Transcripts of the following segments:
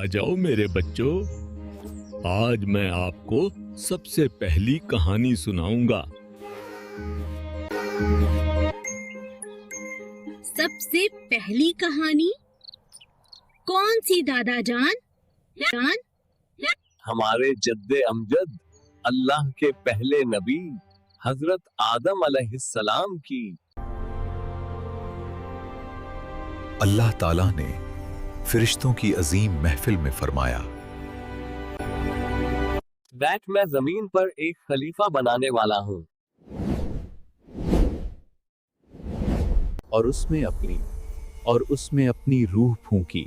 आ जाओ मेरे बच्चों, आज मैं आपको सबसे पहली कहानी सुनाऊंगा। सबसे पहली कहानी? कौन सी दादा जान? हमारे जद्दे अमजद अल्लाह के पहले नबी हजरत आदम अलैहिस्सलाम की। अल्लाह ताला ने फिरिश्तों की अजीम महफिल में फरमाया, बैठ, मैं जमीन पर एक खलीफा बनाने वाला हूँ और उसमें अपनी रूह फूंकी।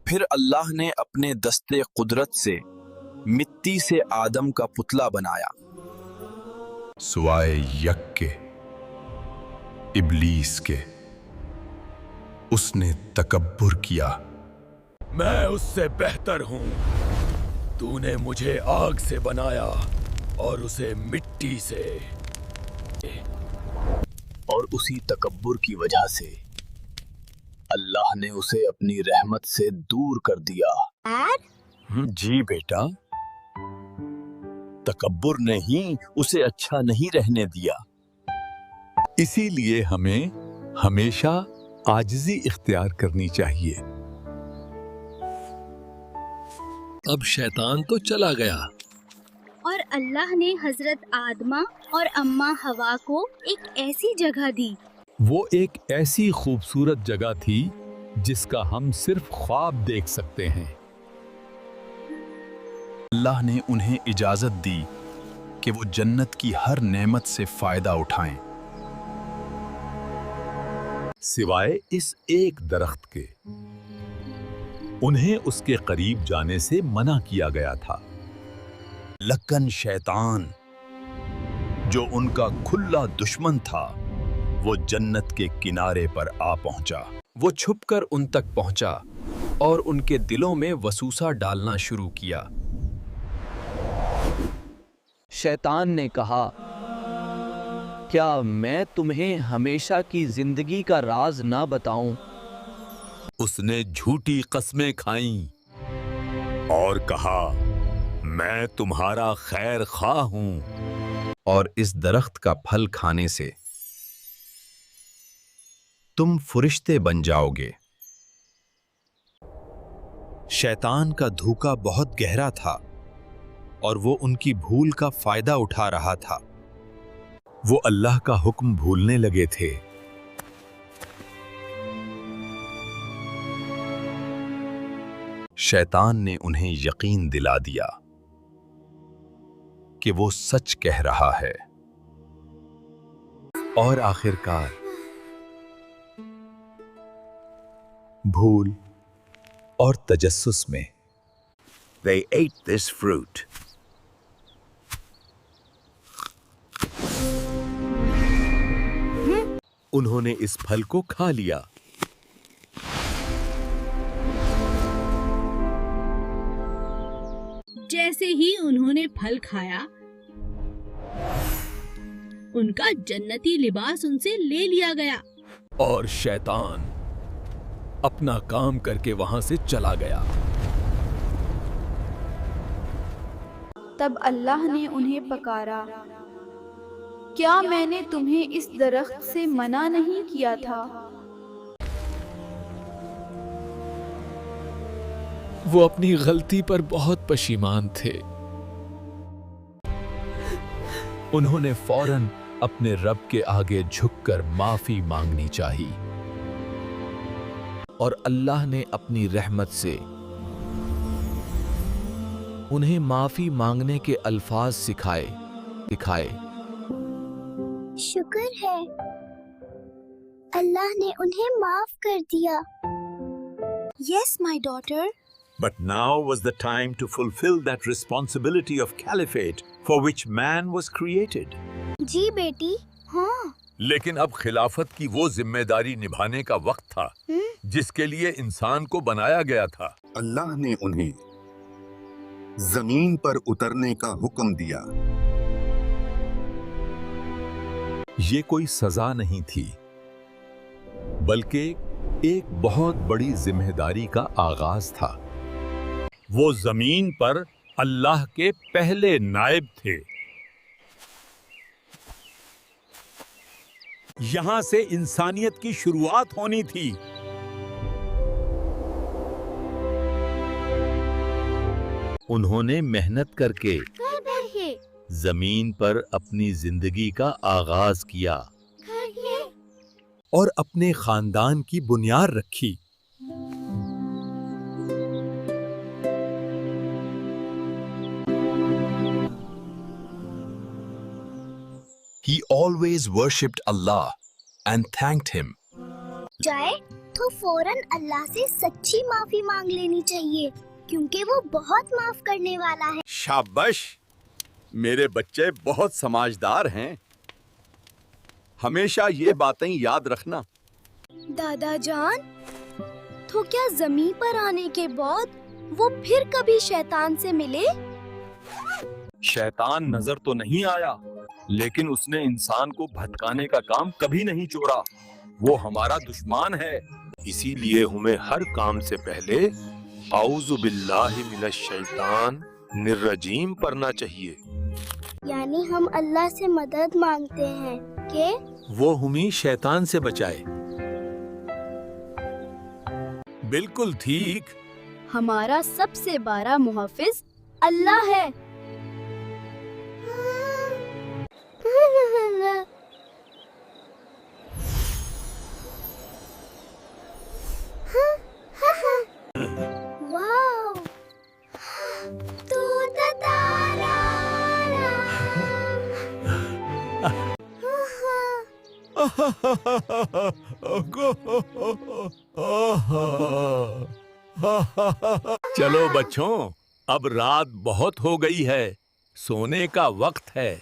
फिर अल्लाह ने अपने दस्ते कुदरत से मिट्टी से आदम का पुतला बनाया। सुवाए यक के, इब्लीस के, उसने तकब्बुर किया। मैं उससे बेहतर हूँ। तूने मुझे आग से बनाया और उसे मिट्टी से। और उसी तकब्बुर की वजह से अल्लाह ने उसे अपनी रहमत से दूर कर दिया। जी बेटा, तकब्बुर ने ही उसे अच्छा नहीं रहने दिया। इसीलिए हमें हमेशा आजिज़ी इख्तियार करनी चाहिए। अब शैतान तो चला गया और अल्लाह ने हजरत आदमा और अम्मा हवा को एक ऐसी जगह दी। वो एक ऐसी खूबसूरत जगह थी जिसका हम सिर्फ ख्वाब देख सकते हैं। अल्लाह ने उन्हें इजाजत दी कि वो जन्नत की हर नेमत से फायदा उठाएं, सिवाय इस एक दरख्त के। उन्हें उसके करीब जाने से मना किया गया था। लकन शैतान, जो उनका खुला दुश्मन था, वो जन्नत के किनारे पर आ पहुंचा। वो छुपकर उन तक पहुंचा और उनके दिलों में वसूसा डालना शुरू किया। शैतान ने कहा, क्या मैं तुम्हें हमेशा की जिंदगी का राज ना बताऊं? उसने झूठी कस्में खाईं और कहा, मैं तुम्हारा खैर ख्वाह हूं और इस दरख्त का फल खाने से तुम फरिश्ते बन जाओगे। शैतान का धोखा बहुत गहरा था और वो उनकी भूल का फायदा उठा रहा था। वो अल्लाह का हुक्म भूलने लगे थे। शैतान ने उन्हें यकीन दिला दिया कि वो सच कह रहा है और आखिरकार भूल और तजस्सुस में They ate this fruit. उन्होंने इस फल को खा लिया। जैसे ही उन्होंने फल खाया, उनका जन्नती लिबास उनसे ले लिया गया और शैतान अपना काम करके वहां से चला गया। तब अल्लाह ने उन्हें पकारा, क्या मैंने तुम्हें इस दरख्त से मना नहीं किया था? वो अपनी गलती पर बहुत पशीमान थे। उन्होंने फौरन अपने रब के आगे झुककर माफी मांगनी चाहिए और अल्लाह ने अपनी रहमत से उन्हें माफी मांगने के अल्फाज सिखाए। शुक्र है, अल्लाह ने उन्हें माफ कर दिया। Yes, my daughter. But now was the time to fulfill that responsibility of caliphate for which man was created. जी बेटी, हाँ। लेकिन अब खिलाफत की वो जिम्मेदारी निभाने का वक्त था जिसके लिए इंसान को बनाया गया था। अल्लाह ने उन्हें जमीन पर उतरने का हुक्म दिया। ये कोई सजा नहीं थी, बल्कि एक बहुत बड़ी जिम्मेदारी का आगाज था। वो जमीन पर अल्लाह के पहले नायब थे। यहां से इंसानियत की शुरुआत होनी थी। उन्होंने मेहनत करके जमीन पर अपनी जिंदगी का आगाज किया और अपने खानदान की बुनियाद रखी। He always worshipped Allah and thanked him. जाए तो फौरन अल्लाह से सच्ची माफी मांग लेनी चाहिए, क्योंकि वो बहुत माफ करने वाला है। शाबाश, मेरे बच्चे बहुत समझदार हैं। हमेशा ये बातें याद रखना। दादा जान, तो क्या जमीन पर आने के बाद वो फिर कभी शैतान से मिले? शैतान नजर तो नहीं आया, लेकिन उसने इंसान को भटकाने का काम कभी नहीं छोड़ा। वो हमारा दुश्मन है, इसीलिए हमें हर काम से पहले औज़ु बिल्लाहि मिनश शैतान निर्रजीम पढ़ना चाहिए। यानी हम अल्लाह से मदद मांगते हैं कि वो हमें शैतान से बचाए। बिल्कुल ठीक। हमारा सबसे बड़ा मुहफ्फिज अल्लाह है। वाओ, तूत तारा। चलो बच्चों, अब रात बहुत हो गई है, सोने का वक्त है।